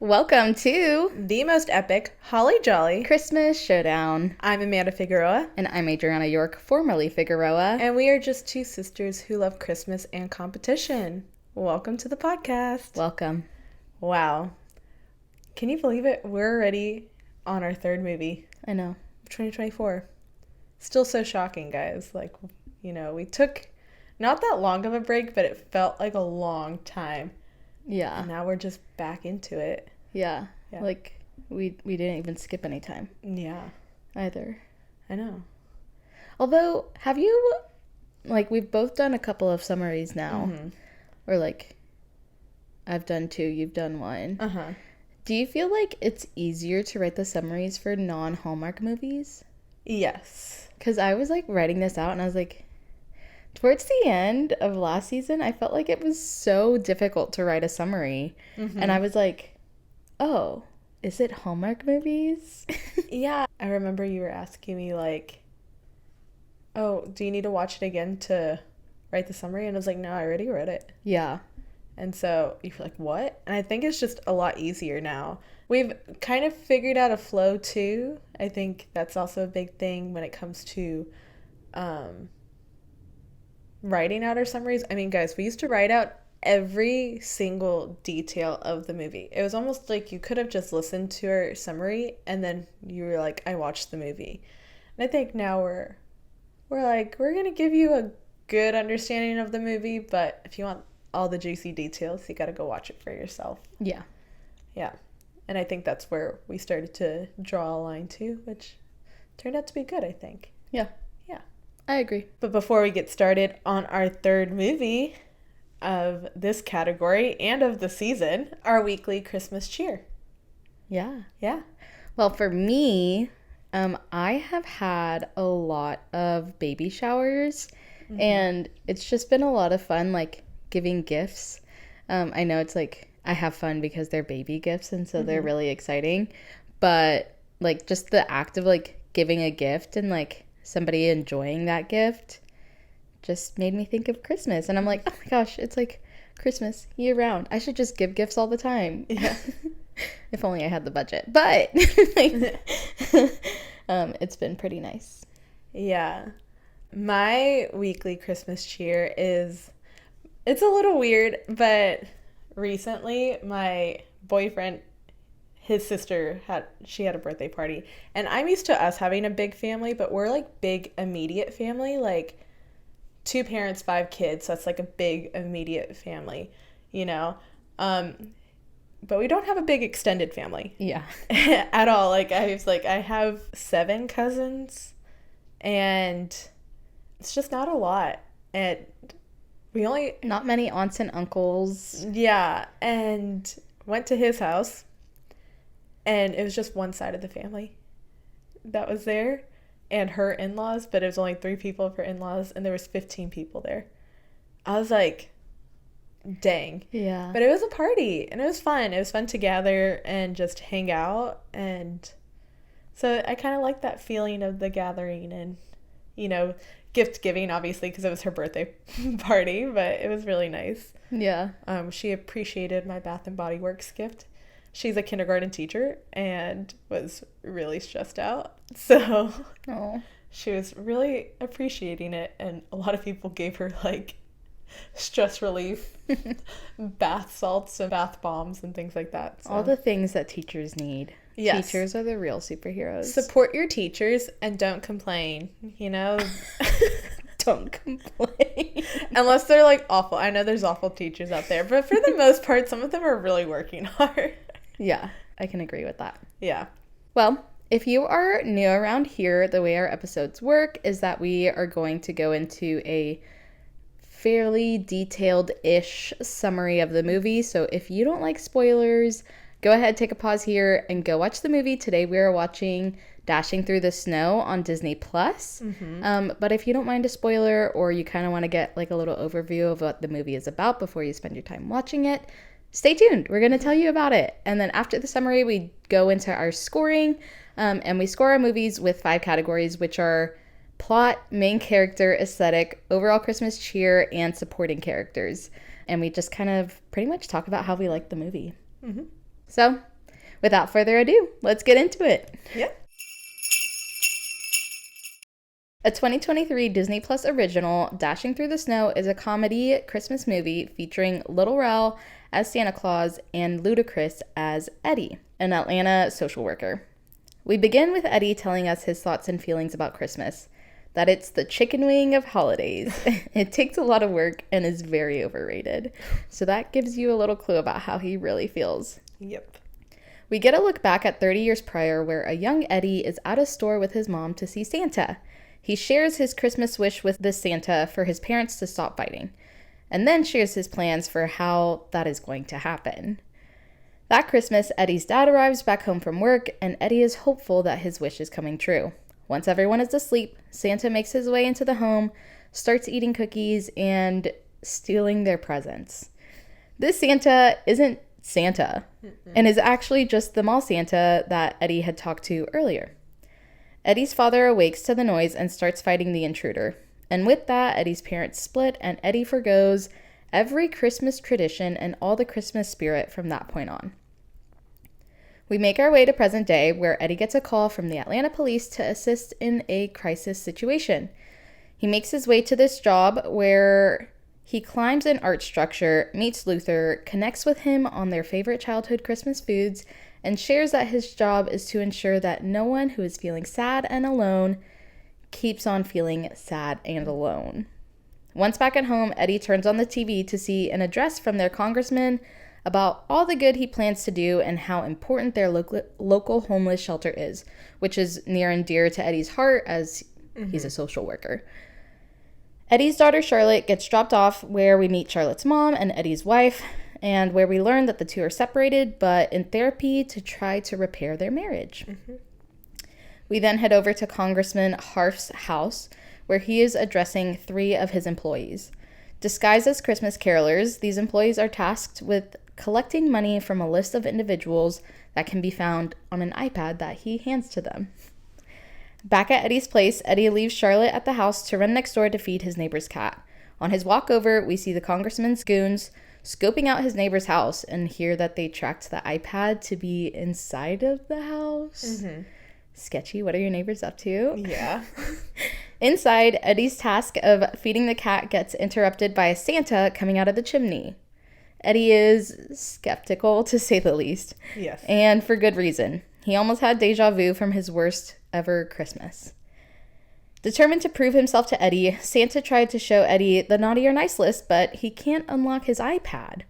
Welcome to the most epic Holly Jolly Christmas Showdown. I'm Amanda Figueroa. And I'm Adriana York, formerly Figueroa. And we are just two sisters who love Christmas and competition. Welcome to the podcast. Welcome. Wow. Can you believe it? We're already on our third movie. I know. 2024. Still so shocking, guys. We took not that long of a break, but it felt like a long time. Yeah. And now we're just back into it. Yeah. We didn't even skip any time. Yeah. Either. I know. Although, have you, we've both done a couple of summaries now. Mm-hmm. Or, I've done 2, you've done 1. Uh-huh. Do you feel like it's easier to write the summaries for non-Hallmark movies? Yes. Because I was, writing this out, and I was like, towards the end of last season, I felt like it was so difficult to write a summary. Mm-hmm. And I was like, oh, is it Hallmark movies? Yeah. I remember you were asking me, oh, do you need to watch it again to write the summary? And I was like, no, I already wrote it. Yeah. And so you're like, what? And I think it's just a lot easier now. We've kind of figured out a flow, too. I think that's also a big thing when it comes to writing out our summaries. I mean, guys, we used to write out every single detail of the movie. It was almost like you could have just listened to our summary and then you were like, I watched the movie. And I think now we're going to give you a good understanding of the movie, but if you want all the juicy details, you got to go watch it for yourself. Yeah. Yeah. And I think that's where we started to draw a line too, which turned out to be good, I think. Yeah. Yeah. I agree. But before we get started on our third movie of this category and of the season, our weekly Christmas cheer. Yeah. Yeah. Well, for me, I have had a lot of baby showers, mm-hmm. and it's just been a lot of fun, giving gifts. I know it's I have fun because they're baby gifts, and so mm-hmm. they're really exciting. But, just the act of, giving a gift and, somebody enjoying that gift just made me think of Christmas. And I'm like, oh my gosh, it's Christmas year round. I should just give gifts all the time. Yeah. If only I had the budget. But it's been pretty nice. Yeah. My weekly Christmas cheer it's a little weird, but recently my boyfriend, his sister had a birthday party, and I'm used to us having a big family, but we're big immediate family, 2 parents, 5 kids. So that's a big immediate family, but we don't have a big extended family. Yeah. At all. I have 7 cousins, and it's just not a lot. And we only not many aunts and uncles. Yeah, and went to his house. And it was just one side of the family that was there and her in-laws, but it was only 3 people for in-laws, and there was 15 people there. I was like, dang. Yeah. But it was a party, and it was fun. It was fun to gather and just hang out. And so I kind of like that feeling of the gathering and, gift giving, obviously, because it was her birthday party, but it was really nice. Yeah. She appreciated my Bath & Body Works gift. She's a kindergarten teacher and was really stressed out. So She was really appreciating it. And a lot of people gave her stress relief, bath salts and bath bombs and things like that. So. All the things that teachers need. Yes. Teachers are the real superheroes. Support your teachers and don't complain, Don't complain. Unless they're awful. I know there's awful teachers out there, but for the most part, some of them are really working hard. Yeah, I can agree with that. Yeah. Well, if you are new around here, the way our episodes work is that we are going to go into a fairly detailed-ish summary of the movie. So if you don't like spoilers, go ahead, take a pause here, and go watch the movie. Today we are watching Dashing Through the Snow on Disney+. Mm-hmm. But if you don't mind a spoiler, or you kind of want to get a little overview of what the movie is about before you spend your time watching it, stay tuned. We're going to tell you about it. And then after the summary, we go into our scoring, and we score our movies with 5 categories, which are plot, main character, aesthetic, overall Christmas cheer, and supporting characters. And we just kind of pretty much talk about how we like the movie. Mm-hmm. So Without further ado, let's get into it. Yeah. A 2023 Disney Plus original, Dashing Through the Snow, is a comedy Christmas movie featuring Little Rel as Santa Claus and Ludacris as Eddie, an Atlanta social worker. We begin with Eddie telling us his thoughts and feelings about Christmas, that it's the chicken wing of holidays. It takes a lot of work and is very overrated. So that gives you a little clue about how he really feels. Yep. We get a look back at 30 years prior where a young Eddie is at a store with his mom to see Santa. He shares his Christmas wish with the Santa for his parents to stop fighting, and then shares his plans for how that is going to happen. That Christmas, Eddie's dad arrives back home from work, and Eddie is hopeful that his wish is coming true. Once everyone is asleep, Santa makes his way into the home, starts eating cookies, and stealing their presents. This Santa isn't Santa, and is actually just the mall Santa that Eddie had talked to earlier. Eddie's father awakes to the noise and starts fighting the intruder. And with that, Eddie's parents split, and Eddie forgoes every Christmas tradition and all the Christmas spirit from that point on. We make our way to present day, where Eddie gets a call from the Atlanta police to assist in a crisis situation. He makes his way to this job where he climbs an art structure, meets Luther, connects with him on their favorite childhood Christmas foods, and shares that his job is to ensure that no one who is feeling sad and alone keeps on feeling sad and alone. Once back at home, Eddie turns on the TV to see an address from their congressman about all the good he plans to do and how important their local homeless shelter is, which is near and dear to Eddie's heart as he's a social worker. Eddie's daughter Charlotte gets dropped off where we meet Charlotte's mom and Eddie's wife, and where we learn that the two are separated but in therapy to try to repair their marriage. We then head over to Congressman Harf's house, where he is addressing 3 of his employees. Disguised as Christmas carolers, these employees are tasked with collecting money from a list of individuals that can be found on an iPad that he hands to them. Back at Eddie's place, Eddie leaves Charlotte at the house to run next door to feed his neighbor's cat. On his walk over, we see the congressman's goons scoping out his neighbor's house and hear that they tracked the iPad to be inside of the house. Sketchy. What are your neighbors up to? Yeah. Inside, Eddie's task of feeding the cat gets interrupted by a Santa coming out of the chimney. Eddie is skeptical, to say the least. Yes. And for good reason. He almost had deja vu from his worst ever Christmas. Determined to prove himself to Eddie, Santa tried to show Eddie the naughty or nice list, but he can't unlock his iPad,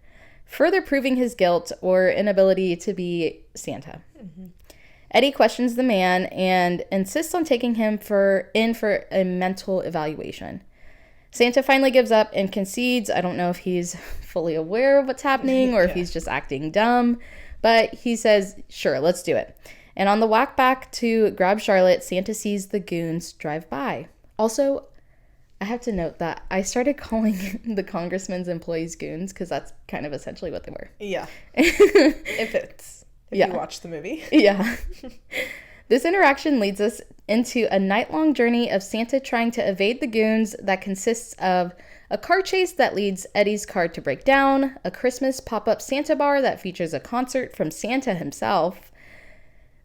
further proving his guilt or inability to be Santa. Eddie questions the man and insists on taking him in for a mental evaluation. Santa finally gives up and concedes. I don't know if he's fully aware of what's happening or if he's just acting dumb, but he says, sure, let's do it. And on the walk back to grab Charlotte, Santa sees the goons drive by. Also, I have to note that I started calling the congressman's employees goons because that's kind of essentially what they were. Yeah. If you watch the movie. Yeah. This interaction leads us into a night-long journey of Santa trying to evade the goons that consists of a car chase that leads Eddie's car to break down, a Christmas pop-up Santa bar that features a concert from Santa himself,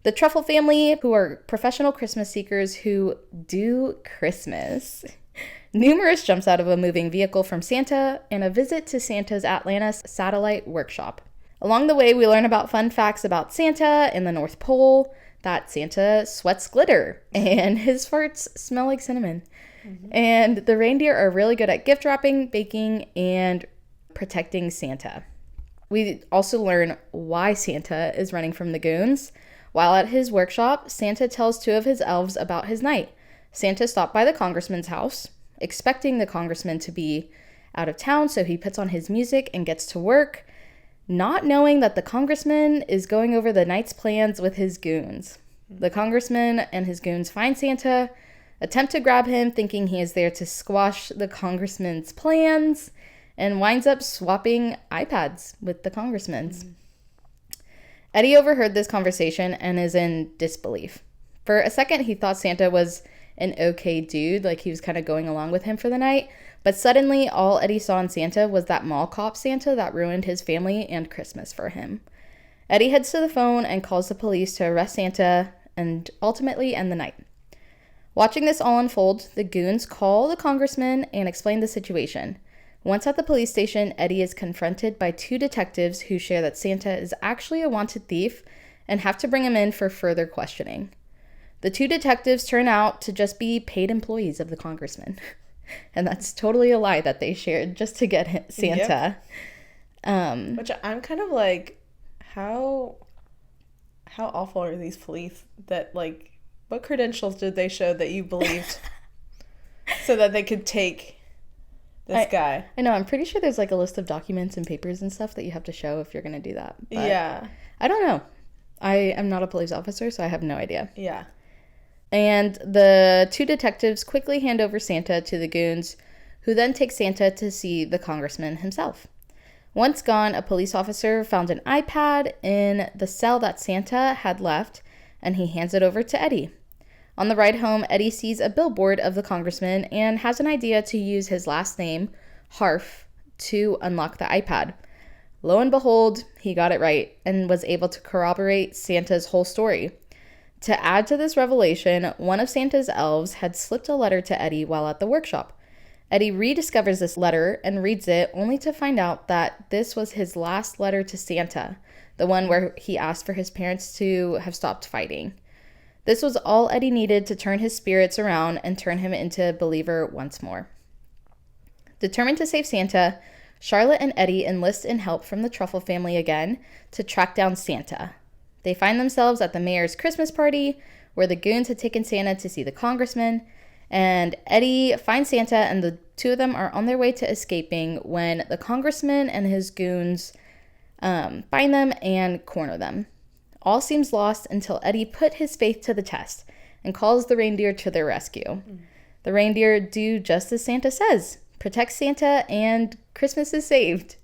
the Truffle family, who are professional Christmas seekers who do Christmas, numerous jumps out of a moving vehicle from Santa, and a visit to Santa's Atlanta satellite workshop. Along the way, we learn about fun facts about Santa and the North Pole, that Santa sweats glitter, and his farts smell like cinnamon. And the reindeer are really good at gift wrapping, baking, and protecting Santa. We also learn why Santa is running from the goons. While at his workshop, Santa tells 2 of his elves about his night. Santa stopped by the congressman's house, expecting the congressman to be out of town, so he puts on his music and gets to work, not knowing that the congressman is going over the night's plans with his goons. The congressman and his goons find Santa, attempt to grab him, thinking he is there to squash the congressman's plans, and winds up swapping iPads with the congressman's. Eddie overheard this conversation and is in disbelief. For a second, he thought Santa was an okay dude, like he was kind of going along with him for the night. But suddenly, all Eddie saw in Santa was that mall cop Santa that ruined his family and Christmas for him. Eddie heads to the phone and calls the police to arrest Santa and ultimately end the night. Watching this all unfold, the goons call the congressman and explain the situation. Once at the police station, Eddie is confronted by 2 detectives who share that Santa is actually a wanted thief and have to bring him in for further questioning. The 2 detectives turn out to just be paid employees of the congressman. And that's totally a lie that they shared just to get Santa. Yep. Which I'm kind of like, how awful are these police that, like, what credentials did they show that you believed so that they could take this guy? I know. I'm pretty sure there's like a list of documents and papers and stuff that you have to show if you're going to do that. But yeah. I don't know. I am not a police officer, so I have no idea. Yeah. And the 2 detectives quickly hand over Santa to the goons, who then take Santa to see the congressman himself. Once gone, a police officer found an iPad in the cell that Santa had left, and he hands it over to Eddie. On the ride home, Eddie sees a billboard of the congressman and has an idea to use his last name, Harf, to unlock the iPad. Lo and behold, he got it right and was able to corroborate Santa's whole story. To add to this revelation, one of Santa's elves had slipped a letter to Eddie while at the workshop. Eddie rediscovers this letter and reads it, only to find out that this was his last letter to Santa, the one where he asked for his parents to have stopped fighting. This was all Eddie needed to turn his spirits around and turn him into a believer once more. Determined to save Santa, Charlotte and Eddie enlist in help from the Truffle family again to track down Santa. They find themselves at the mayor's Christmas party, where the goons had taken Santa to see the congressman, and Eddie finds Santa and the 2 of them are on their way to escaping when the congressman and his goons find them and corner them. All seems lost until Eddie put his faith to the test and calls the reindeer to their rescue. The reindeer do just as Santa says, protect Santa, and Christmas is saved.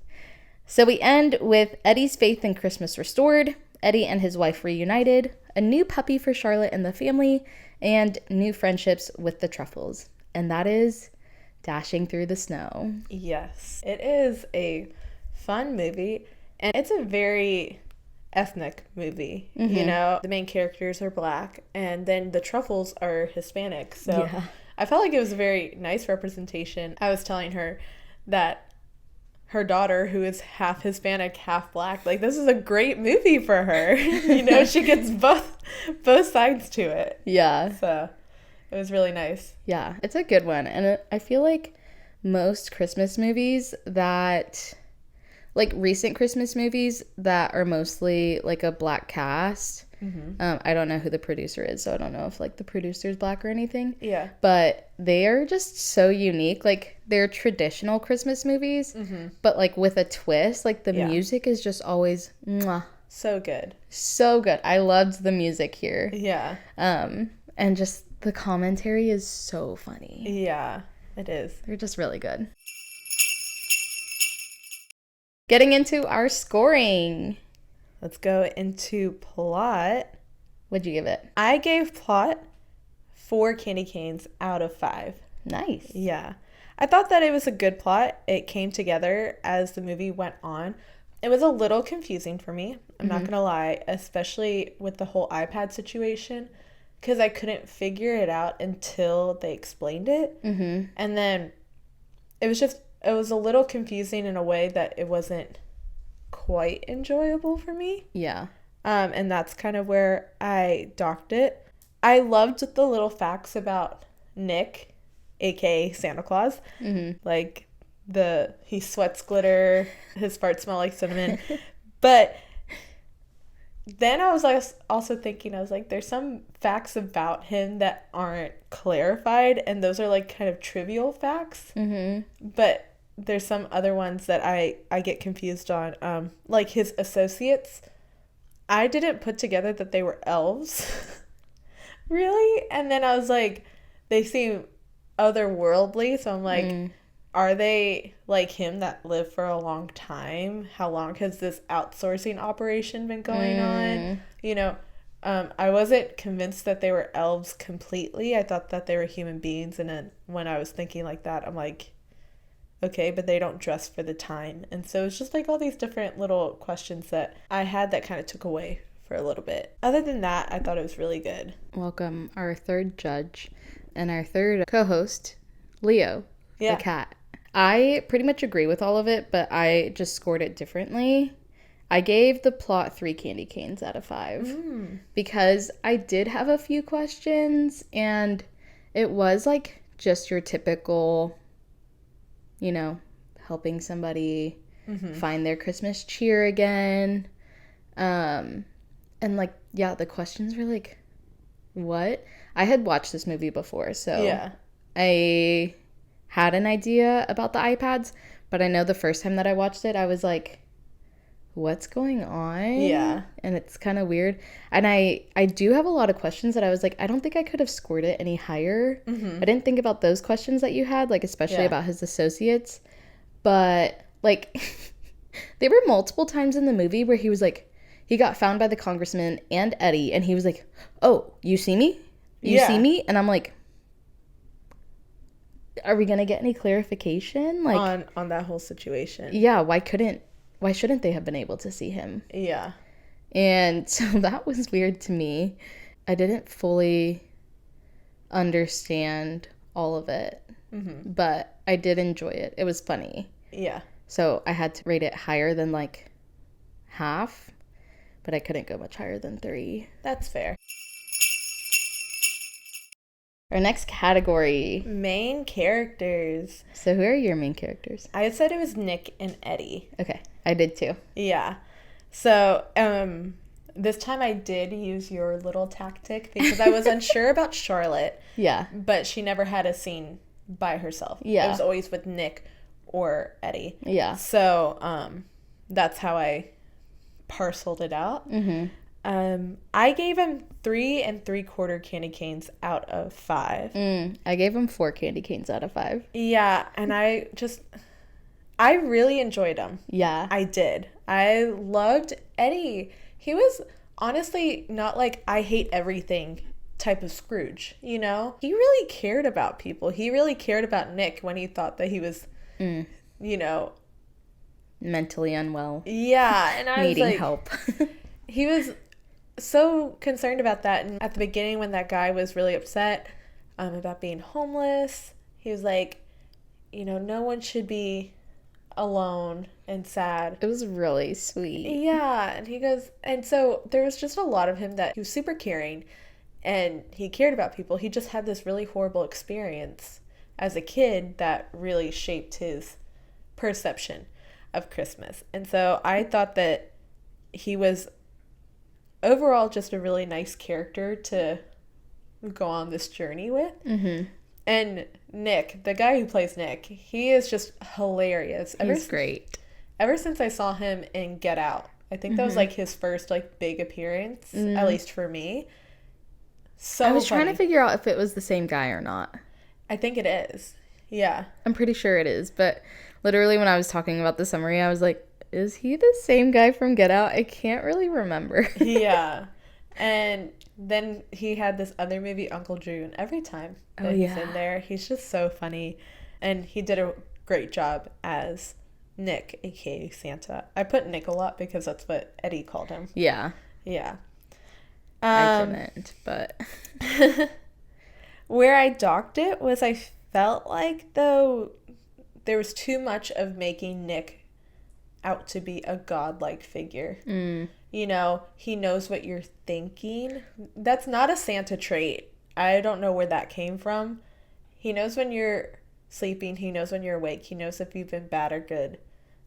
So we end with Eddie's faith in Christmas restored, Eddie and his wife reunited, a new puppy for Charlotte and the family, and new friendships with the Truffles. And that is Dashing Through the Snow. Yes, it is a fun movie, and it's a very ethnic movie. Mm-hmm. You know, the main characters are Black, and then the Truffles are Hispanic. So yeah. I felt like it was a very nice representation. I was telling her that her daughter, who is half Hispanic, half Black, like, this is a great movie for her. You know, she gets both sides to it. Yeah. So it was really nice. Yeah, it's a good one. And I feel like most Christmas movies that, like recent Christmas movies that are mostly like a Black cast, I don't know who the producer is, so I don't know if like the producer's Black or anything. Yeah. But they are just so unique. Like, they're traditional Christmas movies, but like with a twist. Like, the music is just always mwah. So good. So good. I loved the music here. Yeah. And just the commentary is so funny. Yeah, it is. They're just really good. Getting into our scoring. Let's go into plot. What'd you give it? I gave plot 4 candy canes out of 5. Nice. Yeah. I thought that it was a good plot. It came together as the movie went on. It was a little confusing for me. I'm not going to lie, especially with the whole iPad situation, because I couldn't figure it out until they explained it. And then it was a little confusing in a way that it wasn't quite enjoyable for me. Yeah. And that's kind of where I docked it. I loved the little facts about Nick, aka Santa Claus. Like, he sweats glitter, his farts smell like cinnamon. But then I was also thinking, I was like, there's some facts about him that aren't clarified, and those are like kind of trivial facts. But there's some other ones that I get confused on. Like his associates, I didn't put together that they were elves. Really? And then I was like, they seem otherworldly, so I'm like, are they like him that lived for a long time? How long has this outsourcing operation been going on? You know, I wasn't convinced that they were elves completely. I thought that they were human beings, and then when I was thinking like that, I'm like, okay, but they don't dress for the time. And so it's just like all these different little questions that I had that kind of took away for a little bit. Other than that, I thought it was really good. Welcome our third judge and our third co-host, Leo, the cat. I pretty much agree with all of it, but I just scored it differently. I gave the plot 3 candy canes out of 5 because I did have a few questions, and it was like just your typical, you know, helping somebody find their Christmas cheer again. And like, yeah, the questions were like, what? I had watched this movie before, so I had an idea about the iPads, but I know the first time that I watched it, I was like, what's going on? Yeah. And it's kind of weird. And I do have a lot of questions that I was like, I don't think I could have scored it any higher. I didn't think about those questions that you had, like especially about his associates. But like there were multiple times in the movie where he was like, he got found by the congressman and Eddie, and he was like, oh, you see me? You see me? And I'm like, are we going to get any clarification? Like on that whole situation. Yeah, why shouldn't they have been able to see him? Yeah. And so that was weird to me. I didn't fully understand all of it, but I did enjoy it. It was funny. Yeah. So I had to rate it higher than like half, but I couldn't go much higher than 3. That's fair. Our next category. Main characters. So who are your main characters? I said it was Nick and Eddie. Okay, I did too. Yeah. So, this time I did use your little tactic because I was unsure about Charlotte. Yeah. But she never had a scene by herself. Yeah. It was always with Nick or Eddie. Yeah. So, that's how I parceled it out. I gave him 3 3/4 candy canes out of 5. I gave him 4 candy canes out of 5. Yeah, and I really enjoyed him. Yeah. I did. I loved Eddie. He was honestly not like I hate everything type of Scrooge, you know? He really cared about people. He really cared about Nick when he thought that he was, you know, mentally unwell. Yeah, and I needing was like, help. He was so concerned about that. And at the beginning, when that guy was really upset about being homeless, he was like, you know, no one should be alone and sad. It was really sweet. Yeah, and he goes, and so there was just a lot of him that he was super caring and he cared about people. He just had this really horrible experience as a kid that really shaped his perception of Christmas. And so I thought that he was overall just a really nice character to go on this journey with. And Nick, the guy who plays Nick, he is just hilarious. He's great. Ever since I saw him in Get Out, I think that was like his first like big appearance, at least for me. So I was trying to figure out if it was the same guy or not. I think it is. Yeah. I'm pretty sure it is, but literally when I was talking about the summary, I was like, is he the same guy from Get Out? I can't really remember. Yeah. And then he had this other movie, Uncle Drew, and every time that he's in there, he's just so funny. And he did a great job as Nick, aka Santa. I put Nick a lot because that's what Eddie called him. Yeah. Yeah. I couldn't, but... Where I docked it was I felt like, though, there was too much of making Nick out to be a godlike figure. You know, he knows what you're thinking. That's not a Santa trait. I don't know where that came from. He knows when you're sleeping. He knows when you're awake. He knows if you've been bad or good.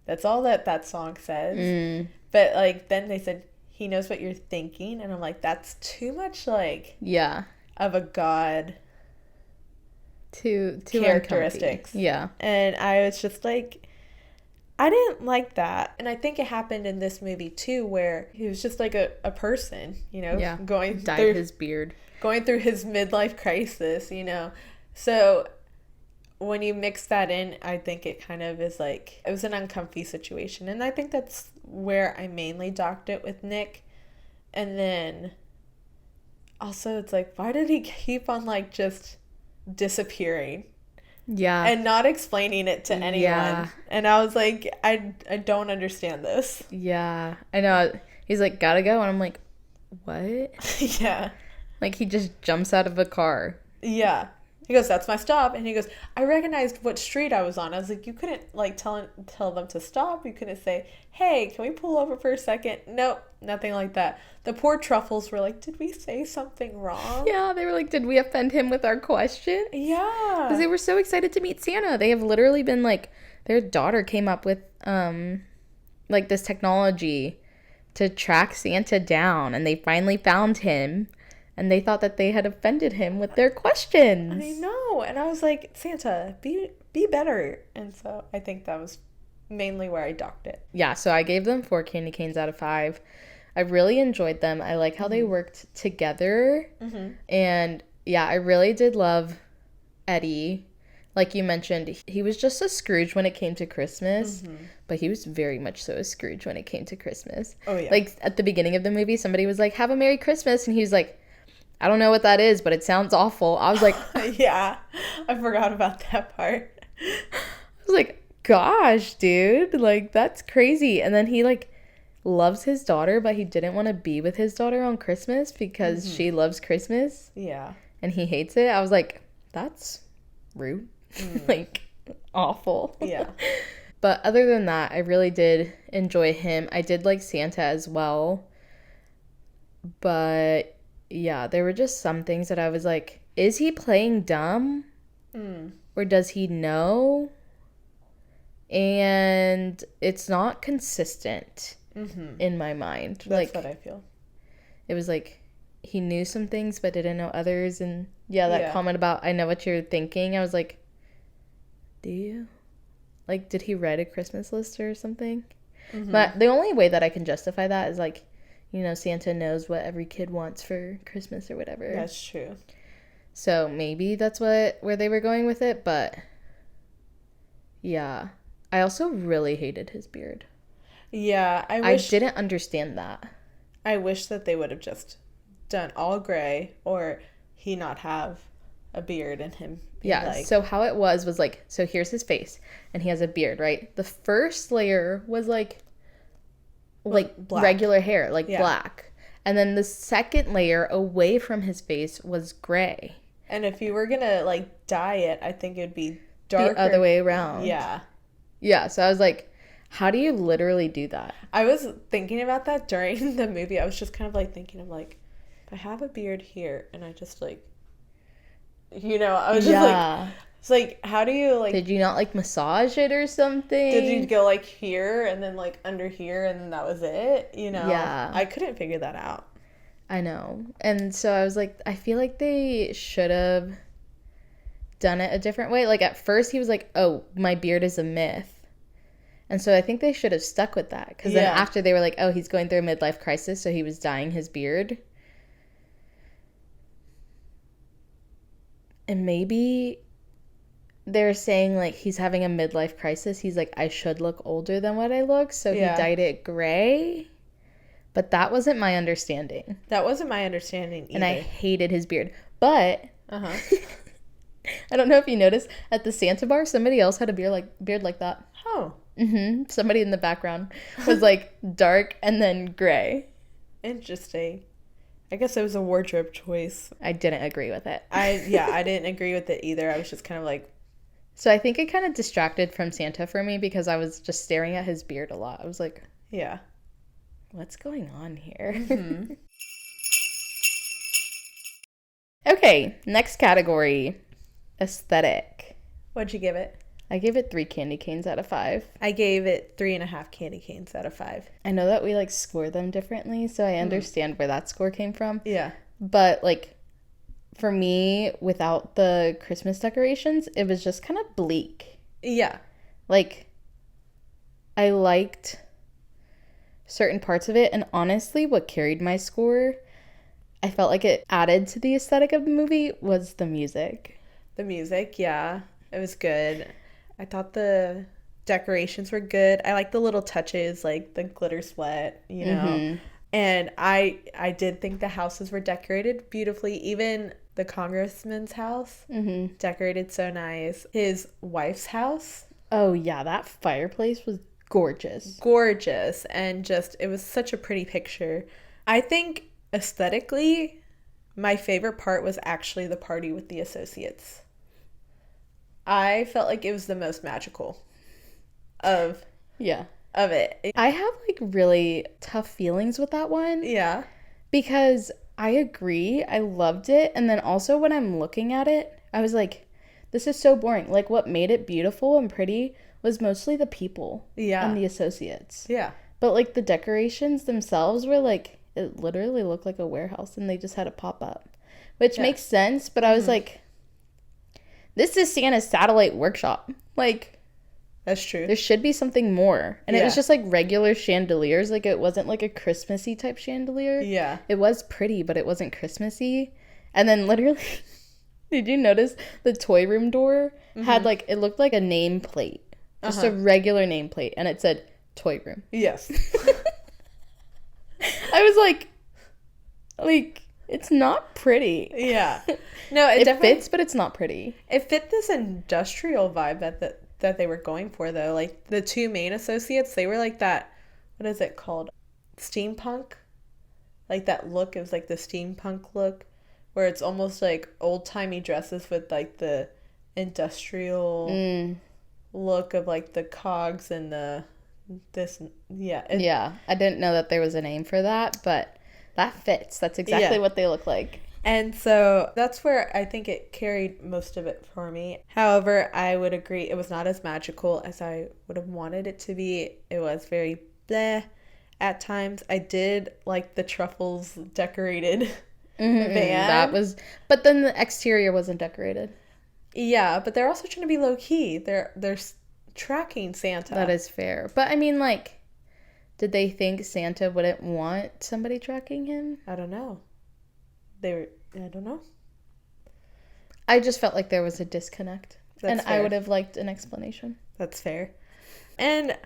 That's all that song says. But, like, then they said, he knows what you're thinking. And I'm like, that's too much, like... Yeah. Of a god... Too characteristics. Uncomfy. Yeah. And I was just like... I didn't like that. And I think it happened in this movie, too, where he was just like a person, you know? Yeah. Going Dyed through his beard. Going through his midlife crisis, you know? So... when you mix that in, I think it kind of is like, it was an uncomfy situation. And I think that's where I mainly docked it with Nick. And then also it's like, why did he keep on like just disappearing? Yeah. and not explaining it to anyone. Yeah. And I was like, I don't understand this. Yeah. I know. He's like, gotta go. And I'm like, what? Yeah. Like, he just jumps out of a car. Yeah. He goes, that's my stop. And he goes, I recognized what street I was on. I was like, you couldn't like tell them to stop. You couldn't say, hey, can we pull over for a second? Nope, nothing like that. The poor Truffles were like, did we say something wrong? Yeah, they were like, did we offend him with our question? Yeah. Because they were so excited to meet Santa. They have literally been like, their daughter came up with like this technology to track Santa down, and they finally found him. And they thought that they had offended him with their questions. I know. And I was like, Santa, be better. And so I think that was mainly where I docked it. Yeah, so I gave them 4 candy canes out of 5. I really enjoyed them. I like how they worked together. And yeah, I really did love Eddie. Like you mentioned, he was just a Scrooge when it came to Christmas. But he was very much so a Scrooge when it came to Christmas. Oh, yeah. Like at the beginning of the movie, somebody was like, have a Merry Christmas. And he was like, I don't know what that is, but it sounds awful. I was like, yeah, I forgot about that part. I was like, gosh, dude, like that's crazy. And then he like loves his daughter, but he didn't want to be with his daughter on Christmas because she loves Christmas. Yeah. And he hates it. I was like, that's rude. Like awful. Yeah. But other than that, I really did enjoy him. I did like Santa as well. But yeah, there were just some things that I was like, is he playing dumb? Or does he know? And it's not consistent in my mind. That's what I feel. It was like he knew some things but didn't know others. And yeah, that comment about, I know what you're thinking. I was like, do you? Like, did he write a Christmas list or something? But the only way that I can justify that is like, you know, Santa knows what every kid wants for Christmas or whatever. That's true. So maybe that's where they were going with it, but yeah. I also really hated his beard. Yeah, I didn't understand that. I wish that they would have just done all gray, or he not have a beard and him be like... So how it was like, so here's his face, and he has a beard, right? The first layer was like black. Regular hair, like black. And then the second layer away from his face was gray. And if you were gonna like dye it, I think it would be darker. The other way around. Yeah. Yeah, so I was like, how do you literally do that? I was thinking about that during the movie. I was just kind of like thinking of like, if I have a beard here and I just like, you know, I was just like, it's like, how do you like... Did you not like massage it or something? Did you go like here and then like under here and then that was it? You know? Yeah. I couldn't figure that out. I know. And so I was like, I feel like they should have done it a different way. Like at first he was like, oh, my beard is a myth. And so I think they should have stuck with that. Because then after they were like, oh, he's going through a midlife crisis, so he was dyeing his beard. And maybe they're saying like he's having a midlife crisis. He's like, I should look older than what I look. So he dyed it gray. But that wasn't my understanding. That wasn't my understanding either. And I hated his beard. But I don't know if you noticed, at the Santa bar, somebody else had a beard like that. Oh. Somebody in the background was like dark and then gray. Interesting. I guess it was a wardrobe choice. I didn't agree with it. I didn't agree with it either. I was just kind of like... So I think it kind of distracted from Santa for me because I was just staring at his beard a lot. I was like... Yeah. What's going on here? Okay, next category. Aesthetic. What'd you give it? I gave it 3 candy canes out of 5. I gave it 3.5 candy canes out of 5. I know that we like score them differently, so I understand where that score came from. Yeah. But like for me, without the Christmas decorations, it was just kind of bleak. Yeah. Like I liked certain parts of it, and honestly what carried my score, I felt like it added to the aesthetic of the movie, was the music. The music, yeah. It was good. I thought the decorations were good. I like the little touches, like the glitter sweat, you know. And I did think the houses were decorated beautifully. Even the congressman's house. Mm-hmm. Decorated so nice. His wife's house. Oh, yeah, that fireplace was gorgeous. Gorgeous. And just, it was such a pretty picture. I think aesthetically, my favorite part was actually the party with the associates. I felt like it was the most magical of it. I have like really tough feelings with that one. Yeah. Because I agree. I loved it. And then also when I'm looking at it, I was like, this is so boring. Like what made it beautiful and pretty was mostly the people and the associates. Yeah. But like the decorations themselves were like, it literally looked like a warehouse and they just had a pop up, which makes sense. But I was like, this is Santa's satellite workshop. Like, that's true. there should be something more. And it was just like regular chandeliers. Like it wasn't like a Christmassy type chandelier. Yeah. It was pretty, but it wasn't Christmassy. And then literally, did you notice the toy room door had like, it looked like a nameplate. Just a regular nameplate. And it said toy room. Yes. I was like, it's not pretty. Yeah. No, it definitely fits, but it's not pretty. It fit this industrial vibe that they were going for, though. Like, the two main associates, they were like that, what is it called? Steampunk? Like, that look, it was like the steampunk look, where it's almost like old-timey dresses with, like, the industrial look of, like, the cogs and I didn't know that there was a name for that, but that fits. That's exactly what they look like. And so that's where I think it carried most of it for me. However, I would agree it was not as magical as I would have wanted it to be. It was very bleh at times. I did like the truffles decorated van. But then the exterior wasn't decorated. Yeah, but they're also trying to be low key. They're tracking Santa. That is fair. But I mean, like, did they think Santa wouldn't want somebody tracking him? I don't know. I don't know. I just felt like there was a disconnect. That's fair. I would have liked an explanation. That's fair. And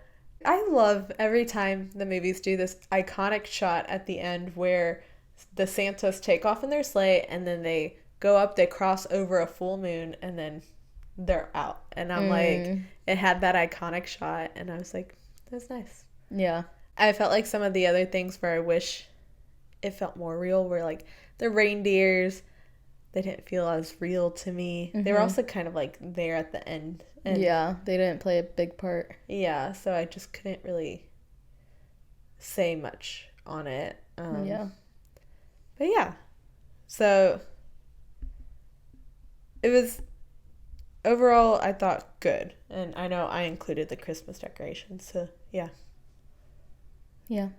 I love every time the movies do this iconic shot at the end where the Santas take off in their sleigh and then they go up, they cross over a full moon, and then they're out. And I'm like, it had that iconic shot, and I was like, that's nice. Yeah. I felt like some of the other things where I wish it felt more real were like the reindeers. They didn't feel as real to me. They were also kind of like there at the end. And yeah, they didn't play a big part. Yeah, so I just couldn't really say much on it. Yeah. But yeah, so it was overall, I thought good. And I know I included the Christmas decorations, so yeah. Yeah,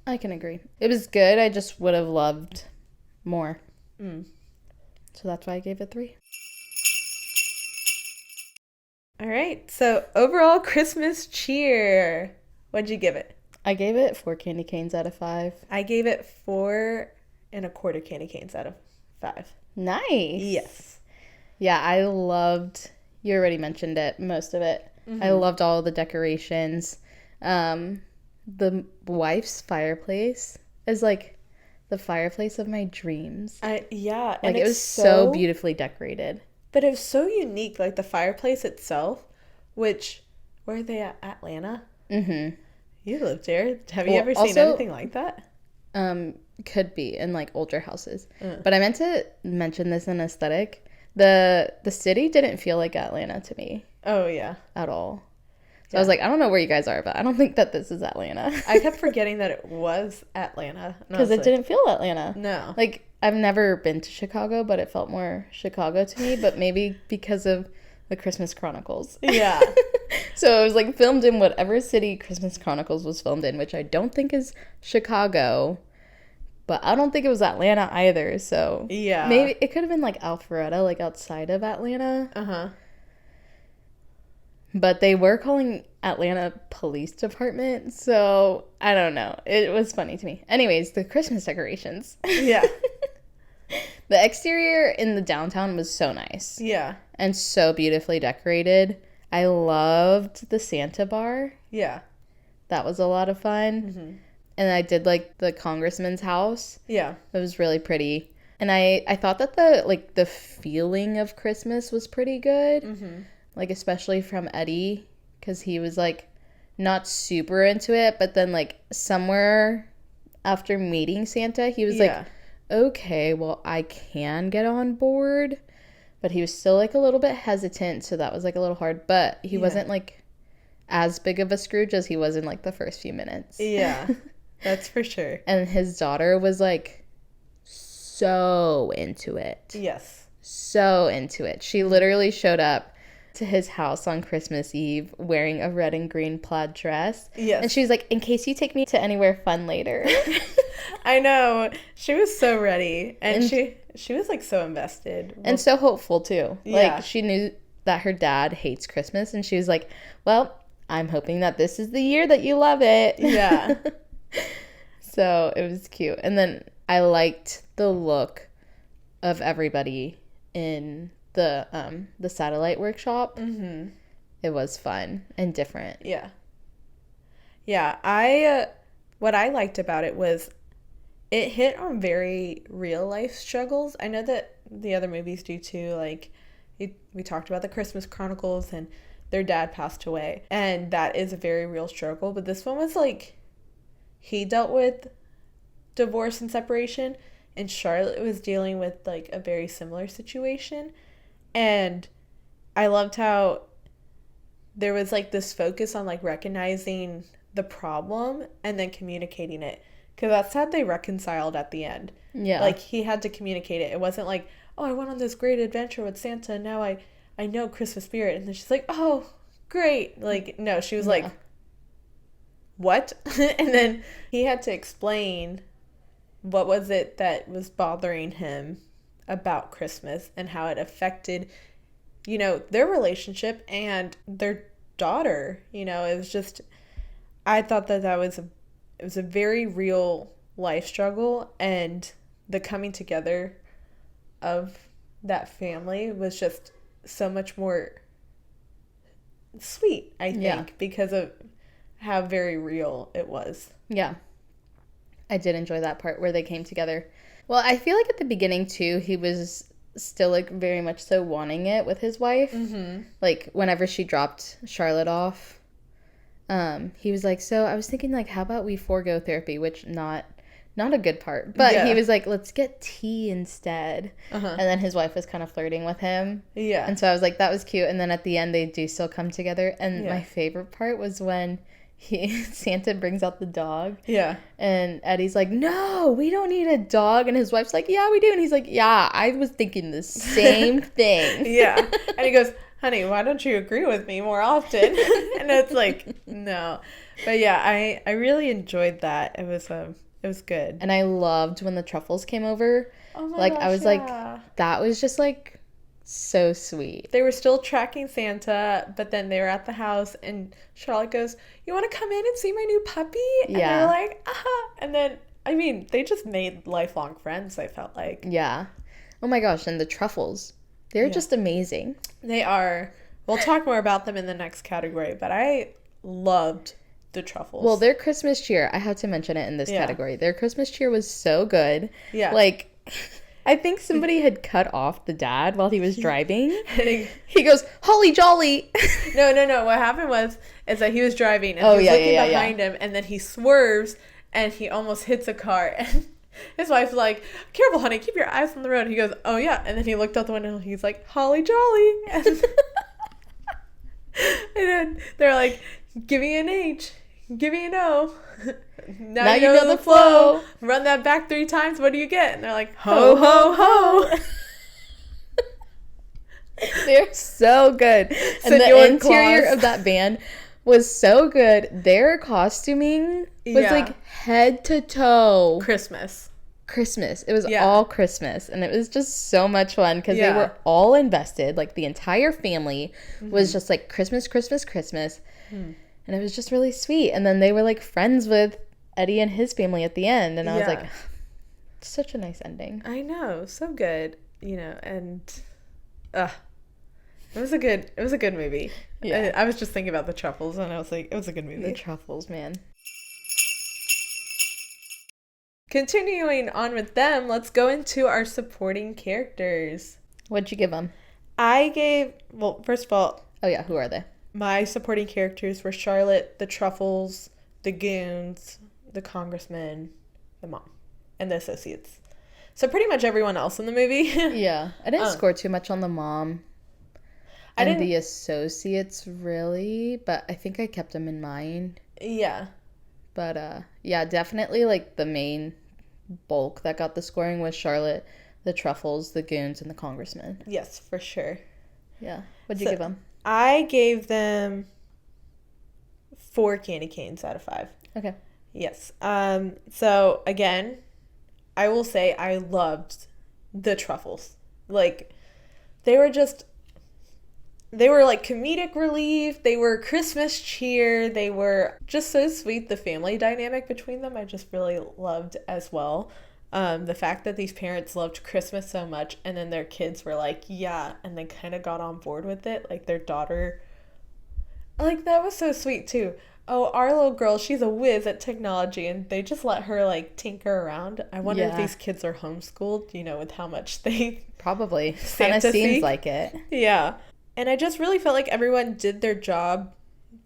I can agree. It was good. I just would have loved more. So that's why I gave it 3. All right. So overall Christmas cheer. What'd you give it? I gave it 4 candy canes out of 5. I gave it 4 1/4 candy canes out of 5. Nice. Yes. Yeah, I loved, you already mentioned it, most of it. I loved all the decorations. The wife's fireplace is like the fireplace of my dreams. Yeah. Like, it was so beautifully decorated. But it was so unique, like the fireplace itself, which, where are they at? Atlanta? Mm-hmm. You lived there. Have you ever seen anything like that? Could be in like older houses. But I meant to mention this in aesthetic. The city didn't feel like Atlanta to me. Oh, yeah. At all. So I was like, I don't know where you guys are, but I don't think that this is Atlanta. I kept forgetting that it was Atlanta. Because it didn't feel Atlanta. No. Like, I've never been to Chicago, but it felt more Chicago to me, but maybe because of the Christmas Chronicles. Yeah. So it was like filmed in whatever city Christmas Chronicles was filmed in, which I don't think is Chicago, but I don't think it was Atlanta either. So yeah, maybe it could have been like Alpharetta, like outside of Atlanta. Uh-huh. But they were calling Atlanta Police Department, so I don't know. It was funny to me. Anyways, the Christmas decorations. Yeah. The exterior in the downtown was so nice. Yeah. And so beautifully decorated. I loved the Santa bar. Yeah. That was a lot of fun. Mm-hmm. And I did like the congressman's house. Yeah. It was really pretty. And I thought that the feeling of Christmas was pretty good. Like, especially from Eddie, because he was, like, not super into it, but then, like, somewhere after meeting Santa, he was like, okay, well, I can get on board. But he was still, like, a little bit hesitant, so that was, like, a little hard. But he wasn't, like, as big of a Scrooge as he was in, like, the first few minutes. Yeah, that's for sure. And his daughter was, like, so into it. Yes. So into it. She literally showed up to his house on Christmas Eve wearing a red and green plaid dress. Yes. And she was like, in case you take me to anywhere fun later. I know. She was so ready. And she was, like, so invested. And so hopeful, too. Yeah. Like, she knew that her dad hates Christmas. And she was like, well, I'm hoping that this is the year that you love it. Yeah. So it was cute. And then I liked the look of everybody in the satellite workshop. It was fun and different. Yeah. Yeah, what I liked about it was it hit on very real life struggles. I know that the other movies do too. Like, we talked about the Christmas Chronicles and their dad passed away, and that is a very real struggle. But this one was like, he dealt with divorce and separation, and Charlotte was dealing with, like, a very similar situation. And I loved how there was, like, this focus on, like, recognizing the problem and then communicating it. Because that's how they reconciled at the end. Yeah. Like, he had to communicate it. It wasn't like, oh, I went on this great adventure with Santa, and now I know Christmas spirit. And then she's like, oh, great. Like, no, she was like, what? And then he had to explain what was it that was bothering him about Christmas and how it affected, you know, their relationship and their daughter. You know, it was just, I thought that it was a very real life struggle, and the coming together of that family was just so much more sweet, I think, because of how very real it was. Yeah. I did enjoy that part where they came together. Well, I feel like at the beginning, too, he was still, like, very much so wanting it with his wife. Like, whenever she dropped Charlotte off, he was like, so I was thinking, like, how about we forego therapy, which not a good part. But he was like, let's get tea instead. And then his wife was kind of flirting with him. Yeah. And so I was like, that was cute. And then at the end, they do still come together. And my favorite part was when Santa brings out the dog. Yeah. And Eddie's like, no, we don't need a dog. And his wife's like, yeah, we do. And he's like, yeah, I was thinking the same thing. Yeah. And he goes, honey, why don't you agree with me more often? And it's like, no. But yeah, I really enjoyed that. It was good. And I loved when the truffles came over. Oh my like, gosh, I was like, that was just like so sweet. They were still tracking Santa, but then they were at the house, and Charlotte goes, you want to come in and see my new puppy? And they're like, and then, I mean, they just made lifelong friends, I felt like. Yeah. Oh my gosh, and the truffles. They're just amazing. They are. We'll talk more about them in the next category, but I loved the truffles. Well, their Christmas cheer, I had to mention it in this category. Their Christmas cheer was so good. Yeah. Like, I think somebody had cut off the dad while he was driving. He goes, holly jolly. No. What happened is that he was driving, and he was looking behind him, and then he swerves, and he almost hits a car, and his wife's like, careful, honey, keep your eyes on the road. He goes, oh, yeah. And then he looked out the window, and he's like, holly jolly. And then they're like, give me an H, give me an O. Now you know the flow. Run that back 3 times. What do you get? And they're like, ho, ho, ho. They're so good. And the interior of that van was so good. Their costuming was like head to toe. Christmas. It was all Christmas. And it was just so much fun because they were all invested. Like, the entire family was just like Christmas. And it was just really sweet. And then they were like friends with Eddie and his family at the end. And I was like, such a nice ending. I know. So good. You know, and it was a good movie. Yeah. I was just thinking about the truffles, and I was like, it was a good movie. The truffles, man. continuing on with them, let's go into our supporting characters. What'd you give them? Well, first of all, Oh yeah, who are they? my supporting characters were Charlotte, the Truffles, the Goons, the Congressman, the mom, and the associates. So pretty much everyone else in the movie. Yeah, I didn't score too much on the mom and the associates, really, but I think I kept them in mind. Yeah. But, yeah, definitely, like, the main bulk that got the scoring was Charlotte, the Truffles, the Goons, and the Congressman. Yes, for sure. Yeah. What'd you give them? I gave them 4 candy canes out of 5. Okay. Yes. So, again, I will say I loved the Truffles. Like, they were like comedic relief. They were Christmas cheer. They were just so sweet. The family dynamic between them, I just really loved as well. The fact that these parents loved Christmas so much and then their kids were like, yeah, and they kind of got on board with it. Like their daughter, like that was so sweet too. Oh, our little girl, she's a whiz at technology, and they just let her like tinker around. I wonder if these kids are homeschooled, with how much they probably kind of seems like it. Yeah. And I just really felt like everyone did their job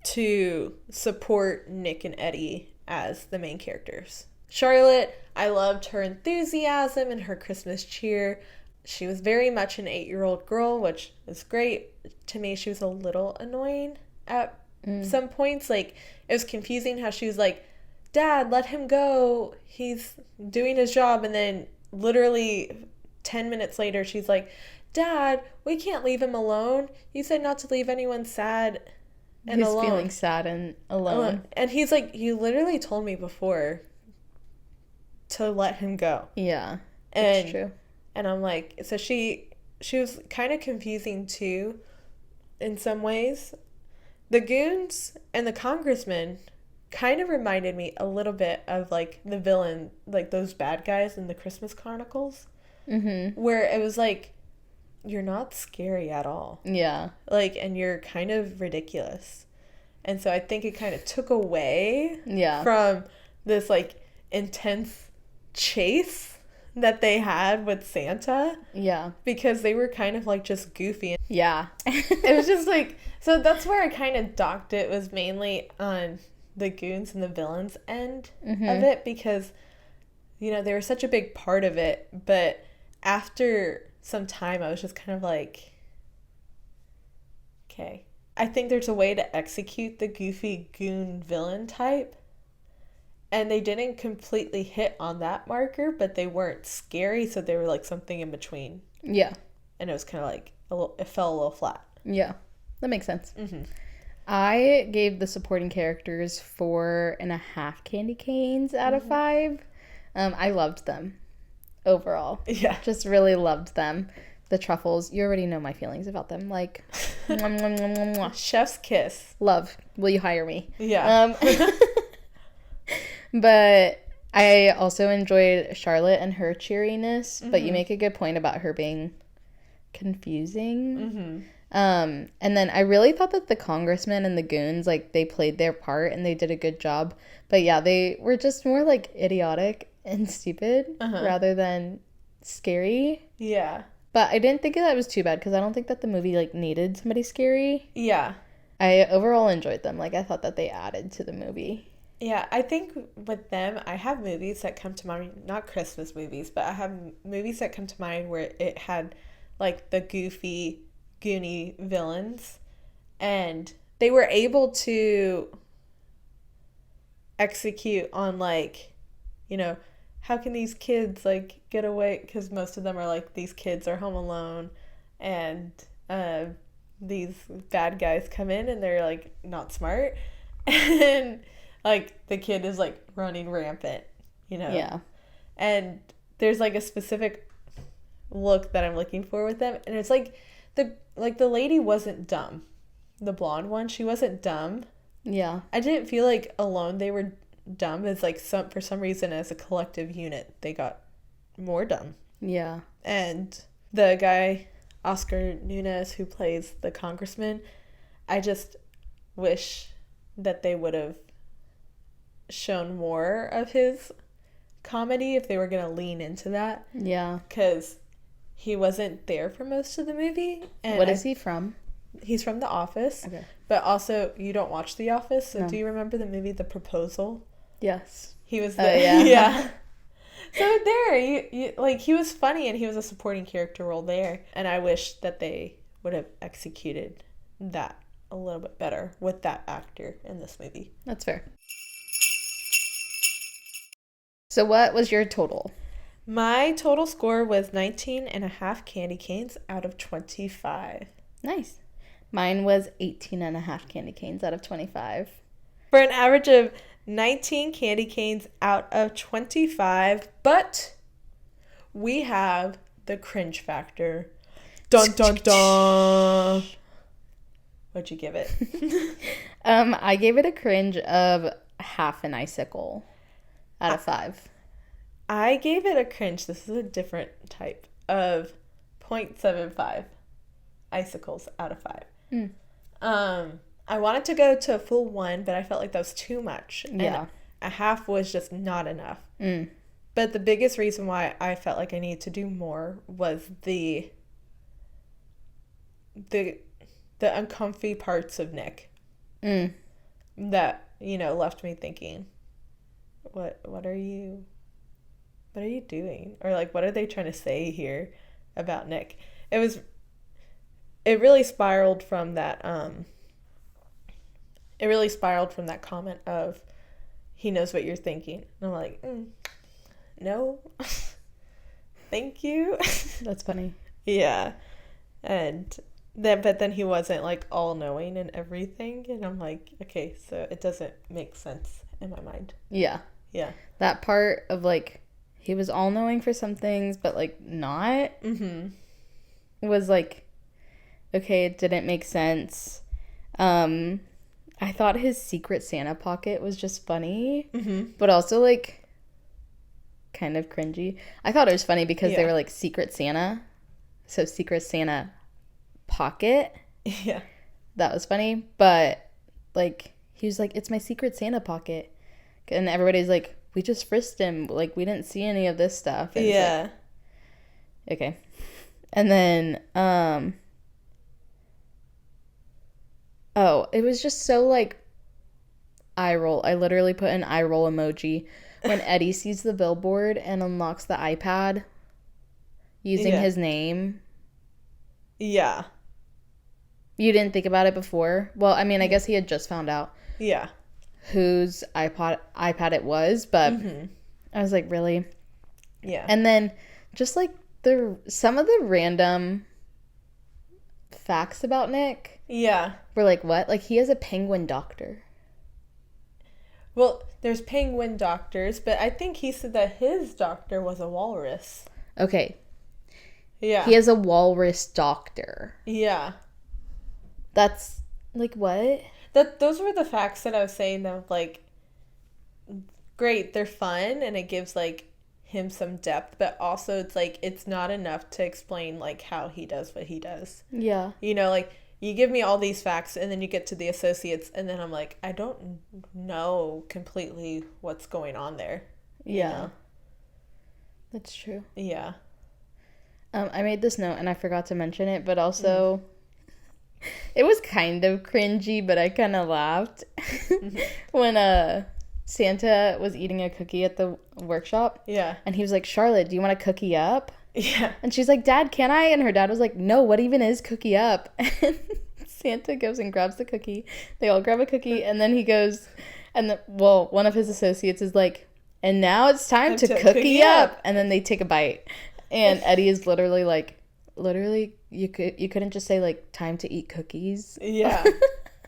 to support Nick and Eddie as the main characters. Charlotte, I loved her enthusiasm and her Christmas cheer. She was very much an 8-year-old girl, which is great. To me, she was a little annoying at some points. Like, it was confusing how she was like, Dad, let him go. He's doing his job. And then literally 10 minutes later, she's like, Dad, we can't leave him alone. You said not to leave anyone sad and alone. He's feeling sad and alone. And he's like, you literally told me before to let him go. Yeah, that's true. And I'm like, so she was kind of confusing too in some ways. The Goons and the Congressman kind of reminded me a little bit of like the villain, like those bad guys in the Christmas Chronicles. Mm-hmm. Where it was like, you're not scary at all. Yeah. Like, and you're kind of ridiculous. And so I think it kind of took away from this like intense chase that they had with Santa. Yeah. Because they were kind of like just goofy. Yeah. It was just like, so that's where I kind of docked it, was mainly on the Goons and the villains end of it, because, they were such a big part of it. But after some time, I was just kind of like, okay. I think there's a way to execute the goofy goon villain type. And they didn't completely hit on that marker, but they weren't scary, so they were like something in between. Yeah. And it was kind of like, it fell a little flat. Yeah. That makes sense. Mm-hmm. I gave the supporting characters 4.5 candy canes out of 5. I loved them overall. Yeah. Just really loved them. The Truffles, you already know my feelings about them. Like, mwah, mwah, mwah, mwah, mwah. Chef's kiss. Love. Will you hire me? Yeah. But I also enjoyed Charlotte and her cheeriness. But you make a good point about her being confusing. And then I really thought that the Congressman and the Goons, like, they played their part and they did a good job. But yeah, they were just more like idiotic and stupid rather than scary. Yeah. But I didn't think that was too bad because I don't think that the movie like needed somebody scary. Yeah. I overall enjoyed them. Like, I thought that they added to the movie. Yeah, I think with them, I have movies that come to mind, not Christmas movies, but I have movies that come to mind where it had like the goofy, goony villains, and they were able to execute on like, how can these kids like get away, because most of them are like, these kids are home alone and these bad guys come in and they're like not smart and like the kid is like running rampant, Yeah. And there's like a specific look that I'm looking for with them, and it's like the lady wasn't dumb. The blonde one, she wasn't dumb. Yeah. I didn't feel like alone they were dumb. It's like for some reason as a collective unit they got more dumb. Yeah. And the guy Oscar Nunez, who plays the Congressman, I just wish that they would have shown more of his comedy if they were going to lean into that. Yeah. Because he wasn't there for most of the movie. And What is he from? He's from The Office. Okay. But also, you don't watch The Office, so No. do you remember the movie The Proposal? Yes. He was there. Yeah. Yeah. So there, you like, he was funny and he was a supporting character role there. And I wish that they would have executed that a little bit better with that actor in this movie. That's fair. So what was your total? My total score was 19.5 candy canes out of 25. Nice. Mine was 18.5 candy canes out of 25. For an average of 19 candy canes out of 25, but we have the cringe factor. Dun dun dun. What'd you give it? I gave it a cringe of half an icicle out of 5. I gave it a cringe. This is a different type of 0.75 icicles out of 5. I wanted to go to a full 1, but I felt like that was too much. Yeah. And a half was just not enough. Mm. But the biggest reason why I felt like I needed to do more was the uncomfy parts of Nick. That, left me thinking, what are you doing? Or like, what are they trying to say here about Nick? It really spiraled from that comment of, he knows what you're thinking. And I'm like, no. Thank you. That's funny. Yeah. But then he wasn't like all knowing and everything. And I'm like, okay, so it doesn't make sense in my mind. Yeah. Yeah. That part of like, he was all knowing for some things, but like not. Was like, okay, it didn't make sense. I thought his Secret Santa pocket was just funny, but also like kind of cringy. I thought it was funny because they were like Secret Santa, so Secret Santa pocket. Yeah, that was funny. But like, he was like, it's my Secret Santa pocket, and everybody's like, we just frisked him, like we didn't see any of this stuff. And yeah, like, okay. And then it was just so like eye roll. I literally put an eye roll emoji when Eddie sees the billboard and unlocks the iPad using his name. Yeah. You didn't think about it before? Well, I mean, I guess he had just found out whose iPad it was, but I was like, really? Yeah. And then just like some of the random facts about Nick. Yeah. We're like, what? Like, he has a penguin doctor. Well, there's penguin doctors, but I think he said that his doctor was a walrus. Okay. Yeah. He has a walrus doctor. Yeah. That's, like, what? Those were the facts that I was saying, though. Like, great, they're fun, and it gives, like, him some depth, but also it's, like, it's not enough to explain, like, how he does what he does. Yeah. Like, you give me all these facts, and then you get to the associates, and then I'm like, I don't know completely what's going on there. Yeah. That's true. Yeah. I made this note, and I forgot to mention it, but also, it was kind of cringy, but I kind of laughed when Santa was eating a cookie at the workshop. Yeah. And he was like, Charlotte, do you want a cookie up? Yeah. And she's like, Dad, can I? And her dad was like, no, what even is cookie up? And Santa goes and grabs the cookie. They all grab a cookie, and then he goes, one of his associates is like, and now it's time to cookie up. And then they take a bite. And Eddie is literally like, you couldn't just say like, time to eat cookies. Yeah.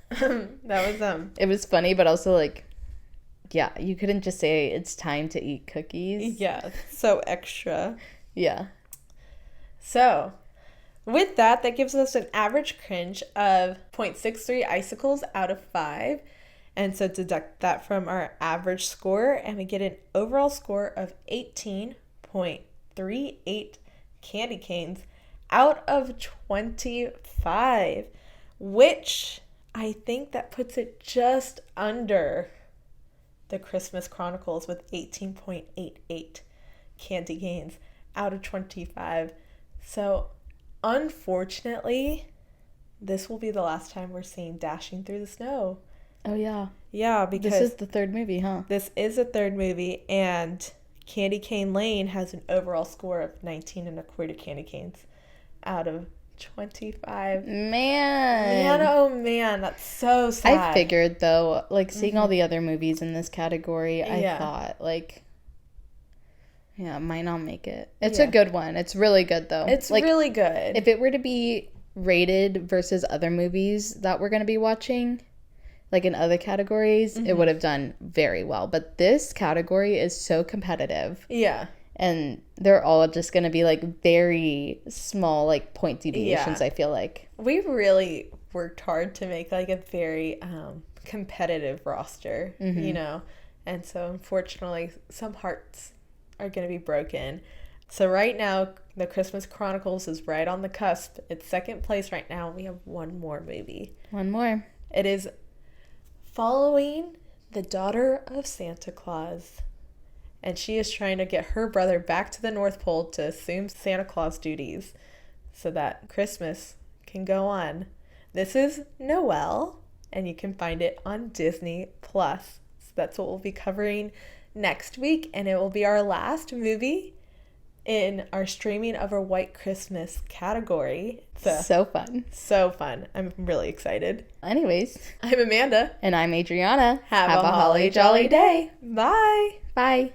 That was It was funny, but also like, yeah, you couldn't just say it's time to eat cookies. Yeah, so extra. Yeah. So, with that gives us an average cringe of 0.63 icicles out of 5. And so deduct that from our average score, and we get an overall score of 18.38 candy canes out of 25, which I think that puts it just under The Christmas Chronicles with 18.88 candy canes out of 25. So, unfortunately, this will be the last time we're seeing Dashing Through the Snow. Oh, yeah. Yeah, because this is the third movie, huh? This is a third movie, and Candy Cane Lane has an overall score of 19 and a quarter candy canes out of 25. Man, oh man, that's so sad. I figured, though, like, seeing all the other movies in this category, I thought, like, yeah, it might not make it. It's a good one. It's really good, though. It's like, really good. If it were to be rated versus other movies that we're going to be watching, like in other categories, it would have done very well. But this category is so competitive. Yeah. And they're all just going to be, like, very small, like, point deviations, I feel like. We really worked hard to make, like, a very competitive roster, you know? And so, unfortunately, some hearts are going to be broken. So, right now, The Christmas Chronicles is right on the cusp. It's second place right now. We have one more movie. One more. It is following the daughter of Santa Claus. And she is trying to get her brother back to the North Pole to assume Santa Claus duties so that Christmas can go on. This is Noelle, and you can find it on Disney+. So that's what we'll be covering next week, and it will be our last movie in our Streaming of a White Christmas category. So fun. So fun. I'm really excited. Anyways. I'm Amanda. And I'm Adriana. Have a holly jolly day. Bye. Bye.